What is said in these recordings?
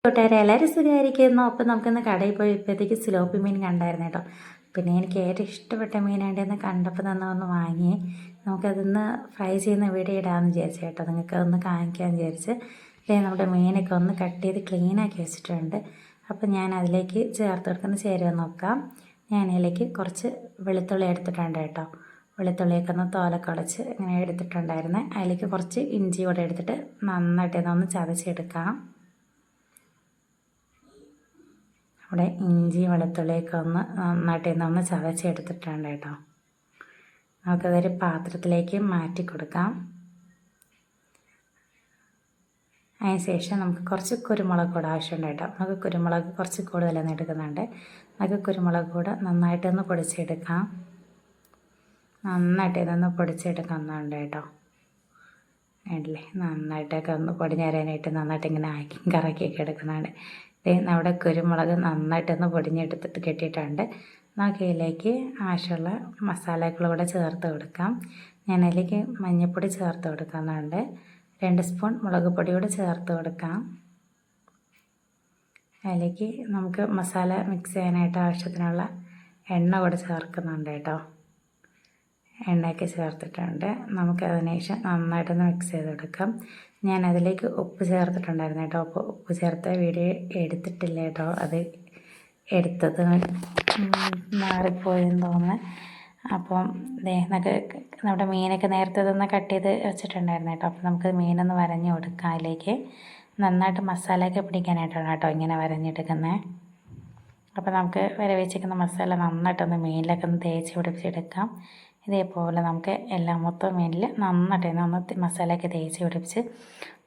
കൂട്ടുകാരെ എല്ലാവരും സുഖമായിരിക്കുന്നു. അപ്പം നമുക്കിന്ന് കടയിൽ പോയപ്പോഴത്തേക്ക് സിലോപ്പി മീൻ കണ്ടായിരുന്നു കേട്ടോ. പിന്നെ എനിക്ക് ഏറ്റവും ഇഷ്ടപ്പെട്ട മീനാണ്ടെന്ന് കണ്ടപ്പോൾ തന്നെ ഒന്ന് വാങ്ങി നമുക്കതൊന്ന് ഫ്രൈ ചെയ്യുന്ന വീഡിയോ ഇടാമെന്ന് വിചാരിച്ചു കേട്ടോ. നിങ്ങൾക്ക് അതൊന്ന് കാണിക്കാമെന്ന് വിചാരിച്ച് നമ്മുടെ മീനൊക്കെ ഒന്ന് കട്ട് ചെയ്ത് ക്ലീനാക്കി വെച്ചിട്ടുണ്ട്. അപ്പം ഞാൻ അതിലേക്ക് ചേർത്ത് കൊടുക്കുന്ന ചേരുവ നോക്കാം. ഞാൻ അതിലേക്ക് കുറച്ച് വെളുത്തുള്ളി എടുത്തിട്ടുണ്ട് കേട്ടോ. വെളുത്തുള്ളിയൊക്കെ ഒന്ന് തോലൊക്കെ ഉടച്ച് ഇങ്ങനെ എടുത്തിട്ടുണ്ടായിരുന്നു. അതിലേക്ക് കുറച്ച് ഇഞ്ചി കൂടെ എടുത്തിട്ട് നന്നായിട്ട് ഒന്ന് ചതച്ചെടുക്കാം. അവിടെ ഇഞ്ചി വെളുത്തുള്ളിയൊക്കെ ഒന്ന് നന്നായിട്ട് ഒന്ന് ചതച്ചെടുത്തിട്ടുണ്ട് കേട്ടോ. നമുക്കതൊരു പാത്രത്തിലേക്ക് മാറ്റി കൊടുക്കാം. അതിനുശേഷം നമുക്ക് കുറച്ച് കുരുമുളക് കൂടെ ആവശ്യമുണ്ട് കേട്ടോ. നമുക്ക് കുരുമുളക് കുറച്ച് കൂടുതലൊന്നും എടുക്കുന്നുണ്ട്. നമുക്ക് കുരുമുളക് കൂടെ നന്നായിട്ടൊന്ന് പൊടിച്ചെടുക്കാം. നന്നായിട്ട് ഇതൊന്ന് പൊടിച്ചെടുക്കുന്നുണ്ട് കേട്ടോ. അല്ലേ, നന്നായിട്ടൊക്കെ ഒന്ന് പൊടിഞ്ഞേരാനായിട്ട് നന്നായിട്ട് ഇങ്ങനെ കറക്കിയൊക്കെ എടുക്കുന്നുണ്ട്. നമ്മുടെ കുരുമുളക് നന്നായിട്ടൊന്ന് പൊടിഞ്ഞെടുത്തിട്ട് കെട്ടിയിട്ടുണ്ട്. നമുക്ക് ഇതിലേക്ക് ആവശ്യമുള്ള മസാലകൾ കൂടെ ചേർത്ത് കൊടുക്കാം. ഞാൻ അതിലേക്ക് മഞ്ഞൾപ്പൊടി ചേർത്ത് കൊടുക്കുന്നുണ്ട്. 2 സ്പൂൺ മുളക് പൊടി കൂടെ ചേർത്ത് കൊടുക്കാം. അതിലേക്ക് നമുക്ക് മസാല മിക്സ് ചെയ്യാനായിട്ട് ആവശ്യത്തിനുള്ള എണ്ണ കൂടെ ചേർക്കുന്നുണ്ട് കേട്ടോ. എണ്ണയൊക്കെ ചേർത്തിട്ടുണ്ട്. നമുക്കതിന് ശേഷം നന്നായിട്ടൊന്ന് മിക്സ് ചെയ്ത് കൊടുക്കാം. ഞാൻ അതിലേക്ക് ഉപ്പ് ചേർത്തിട്ടുണ്ടായിരുന്നു കേട്ടോ. അപ്പോൾ ഉപ്പ് ചേർത്ത വീഡിയോ എടുത്തിട്ടില്ല കേട്ടോ. അത് എടുത്തത് മാറിപ്പോയെന്ന് തോന്നുന്നു. അപ്പം നമ്മുടെ മീനൊക്കെ നേരത്തെ ഇതൊന്ന് കട്ട് ചെയ്ത് വെച്ചിട്ടുണ്ടായിരുന്നു കേട്ടോ. അപ്പോൾ നമുക്ക് മീനൊന്ന് വരഞ്ഞ് കൊടുക്കാം. അതിലേക്ക് നന്നായിട്ട് മസാലയൊക്കെ പിടിക്കാനായിട്ടാണ് കേട്ടോ ഇങ്ങനെ വരഞ്ഞെടുക്കുന്നത്. അപ്പോൾ നമുക്ക് വെച്ചിരിക്കുന്ന മസാല നന്നായിട്ടൊന്ന് മീനിലൊക്കെ ഒന്ന് തേച്ച് പിടിപ്പിച്ചെടുക്കാം. ഇതേപോലെ നമുക്ക് എല്ലാം മൊത്തം മീനിൽ നന്നായിട്ട് ഒന്ന് മസാലയൊക്കെ തേച്ച് പിടിപ്പിച്ച്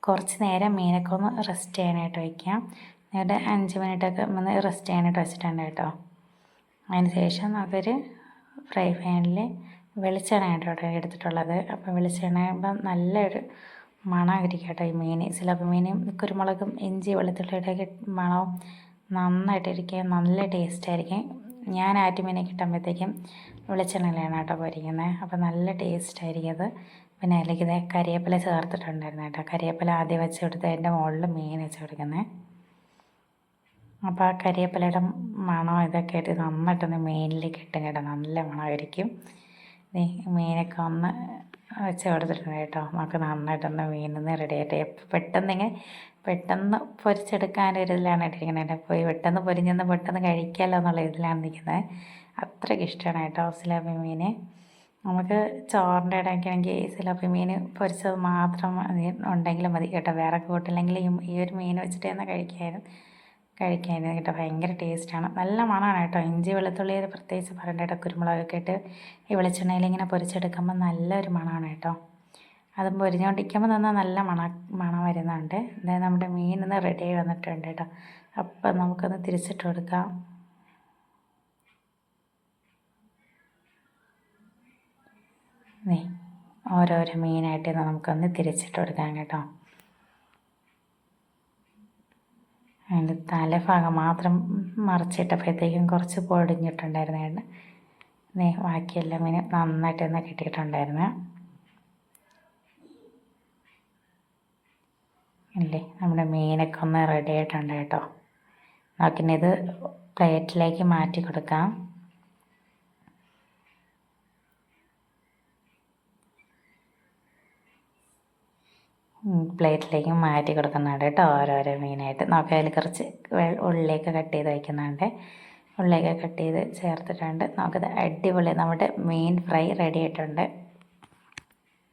കുറച്ച് നേരം മീനൊക്കെ ഒന്ന് റെസ്റ്റ് ചെയ്യാനായിട്ട് വയ്ക്കാം. നേരെ 5 മിനിറ്റൊക്കെ ഒന്ന് റെസ്റ്റ് ചെയ്യാനായിട്ട് വെച്ചിട്ടുണ്ട് കേട്ടോ. അതിന് ശേഷം നമുക്കൊരു ഫ്രൈ പാനിൽ വെളിച്ചെണ്ണയായിട്ടോ എടുത്തിട്ടുള്ളത്. അപ്പോൾ വെളിച്ചെണ്ണ നല്ലൊരു മണമായിരിക്കും കേട്ടോ ഈ മീൻ. ചിലപ്പോൾ മീനും കുരുമുളകും ഇഞ്ചി വെളുത്തുള്ളിയുടെയൊക്കെ മണവും നന്നായിട്ടിരിക്കുക, നല്ല ടേസ്റ്റായിരിക്കും. ഞാൻ ആറ്റുമീനെ കിട്ടുമ്പോഴത്തേക്കും വെളിച്ചെണ്ണയിലാണ് കേട്ടോ പൊരിക്കുന്നത്. അപ്പോൾ നല്ല ടേസ്റ്റായിരിക്കും അത്. പിന്നെ അതിലേക്ക് കരിവേപ്പില ചേർത്തിട്ടുണ്ടായിരുന്നു കേട്ടോ. കരിവേപ്പില ആദ്യം വെച്ച് കൊടുത്ത് അതിൻ്റെ മുകളിൽ മീൻ വെച്ച് കൊടുക്കുന്നത്. അപ്പോൾ ആ കരിവേപ്പിലയുടെ മണം ഇതൊക്കെ ആയിട്ട് നന്നായിട്ടൊന്ന് മീനിലേക്ക് ഇട്ടും കേട്ടോ. നല്ല മണമായിരിക്കും. മീനൊക്കെ ഒന്ന് വെച്ച് കൊടുത്തിട്ടുണ്ട് കേട്ടോ. നമുക്ക് നന്നായിട്ടൊന്ന് മീനൊന്ന് റെഡി ആയിട്ട് പെട്ടെന്ന് പൊരിച്ചെടുക്കാനൊരു ഇതിലാണ് ഇട്ടിരിക്കുന്നത്. പോയി പെട്ടെന്ന് പൊരിഞ്ഞൊന്ന് പെട്ടെന്ന് കഴിക്കാമല്ലോ എന്നുള്ള ഇതിലാണ് നിൽക്കുന്നത്. അത്രയ്ക്ക് ഇഷ്ടമാണ് കേട്ടോ സിലോപ്പി മീൻ. നമുക്ക് ചോറിൻ്റെ ഇടയ്ക്കാണെങ്കിൽ സിലോപ്പി മീൻ പൊരിച്ചത് മാത്രം ഉണ്ടെങ്കിലും മതി കേട്ടോ. വേറെ കൂട്ടില്ലെങ്കിൽ ഈ ഒരു മീൻ വെച്ചിട്ട് തന്നെ കഴിക്കായിരുന്നു കേട്ടോ. ഭയങ്കര ടേസ്റ്റാണ്, നല്ല മണമാണ് കേട്ടോ. ഇഞ്ചി വെളുത്തുള്ളി പ്രത്യേകിച്ച് പറയണ്ട കേട്ടോ. കുരുമുളകൊക്കെ ഇട്ട് ഈ വെളിച്ചെണ്ണയിൽ ഇങ്ങനെ പൊരിച്ചെടുക്കുമ്പോൾ നല്ലൊരു മണമാണ് കേട്ടോ. അതും പൊരിഞ്ഞുകൊണ്ടിരിക്കുമ്പോൾ തന്നെ നല്ല മണം വരുന്നുണ്ട്. അതായത് നമ്മുടെ മീനൊന്ന് റെഡിയായി വന്നിട്ടുണ്ട് കേട്ടോ. അപ്പം നമുക്കൊന്ന് തിരിച്ചിട്ട് കൊടുക്കാം. ഓരോരോ മീനായിട്ട് നമുക്കൊന്ന് തിരിച്ചിട്ട് കൊടുക്കാം കേട്ടോ. അതിൻ്റെ തലഭാഗം മാത്രം മറിച്ചിട്ടപ്പോഴത്തേക്കും കുറച്ച് പൊടിഞ്ഞിട്ടുണ്ടായിരുന്നു. ബാക്കിയെല്ലാം മീൻ നന്നായിട്ട് തന്നെ കിട്ടിയിട്ടുണ്ടായിരുന്നു. അല്ലേ, നമ്മുടെ മീനൊക്കെ ഒന്ന് റെഡി ആയിട്ടുണ്ട് കേട്ടോ. നമുക്കിനി ഇത് പ്ലേറ്റിലേക്ക് മാറ്റി കൊടുക്കാം. പ്ലേറ്റിലേക്ക് മാറ്റി കൊടുക്കുന്നുണ്ട് കേട്ടോ. ഓരോരോ മീനായിട്ട് നമുക്ക് അതിൽ കുറച്ച് ഉള്ളിയൊക്കെ കട്ട് ചെയ്ത് വയ്ക്കുന്നുണ്ട്. ഉള്ളിയൊക്കെ കട്ട് ചെയ്ത് ചേർത്തിട്ടുണ്ട്. നമുക്കത് അടിപൊളി നമ്മുടെ മീൻ ഫ്രൈ റെഡി ആയിട്ടുണ്ട്.